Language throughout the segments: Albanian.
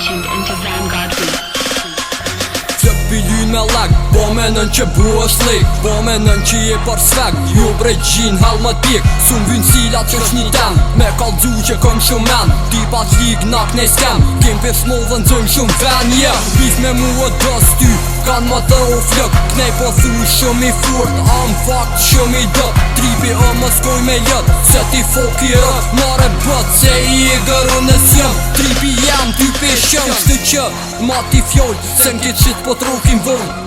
tuned into Vanguard Beats. Lynë me lag, po menën që bu është lik, po menën që je për sveg, ju brej gjin hal më t'pik, sun vynë cilat që është një tem, me kalzu që kom shumë men, ti pas lig nak ne skem, kem për smovën zëjmë shumë ven, bis me mu o dos ty, kan më të oflëk, knej po thu shumë i furt, am fakt shumë i dët, tripi o më skoj me ljët, se ti fok i rët, mare bët, se i e gëru në sjem, tripi jam, ty peshëm, shtë që, ma ti fjoll, se n'kit shit po troki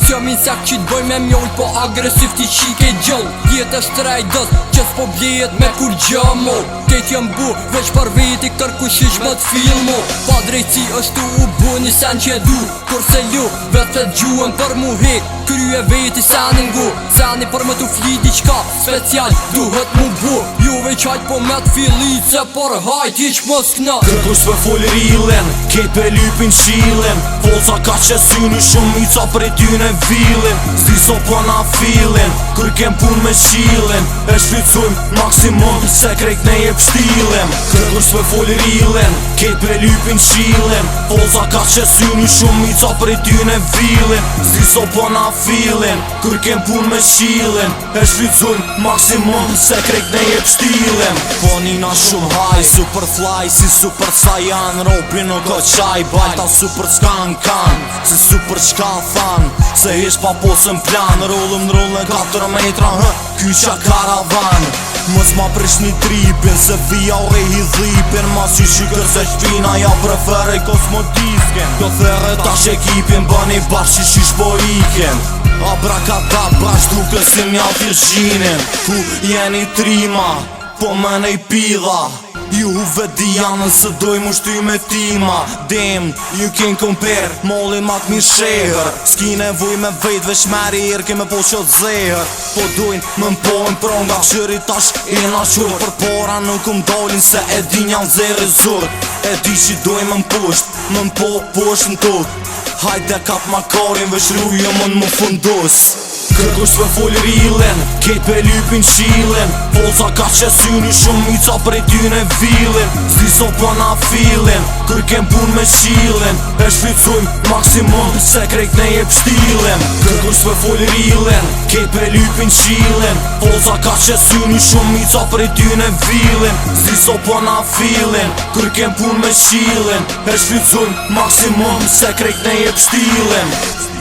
s'jam insekt që t'boj me mjoll, po agresiv t'i qike gjall. Jetë është rejdës që s'po blejet me kur gjamo, Ket jam bu, veç për veti kërkush ish më t'filmo, pa drejtësi është u bu një sen që du, kurse lu vetë gjuën për mu hek, krye veti senin ngu, seni për me t'u fli diqka special, duhet mu bu, ju veç hajt po me t'filit, se për hajt iq mos kna. Kërkush për full rilen, ket për lypin qilen, folca ka që syni shumë i ca për e ty në vilin, zdi so po na filin, kër kem pun me qilin, e shvicujm maksimum, se krejt ne jep shtilin. Kërkush për full rilen, ket për lypin qilen, folca ka që syni shumë i ca për e ty në vilin, zdi so po na filin, kër kem pun me qilin, e shvicujm maksimum, se krejt ne jep shtilin. Po nina shumë haj, super fly, si super sajan, ropi nuk o qaj, bajta super s'kan kan, si super qka than, se ish pa posën plan, rollëm në 4 metra, kyqa karavan. Mës ma prish një tripin, se vija u rehi dhipin, mas që shykër se shpina ja preferej kosmodisken, do there tash ekipin, bëni bashkë që shish po iken, abrakadabra shduke si mja virgjinin, ku jeni trima, po më nej pidha, juve di janën se doj mu shty me tima, dem, you can compare, molin mat mi sheher, s'ki nevoj me vejt veç meri irke me po qot zeher, po dojn më mpojn pronga, qëri tash e na qur, për para nuk dalin se e din janë zeri zur, e di që doj më mpusht, më mpo posht në tot, hajde kap makarin veç ruje më në më fundus. Kërkush për full rilen, ket për lypin qilen, folca ka që syni shumë i ca për e ty në vilin, zdi so po na filin, kër kem pun me qilin, e shvicujm maksimum, se krejt ne jep shtilin. Kërkush për full rilen, ket për lypin qilen, folca ka që syni shumë i ca për e ty në vilin, zdi so po na filin, kër kem pun me qilin, e shvicujm maksimum, se krejt ne jep shtilin.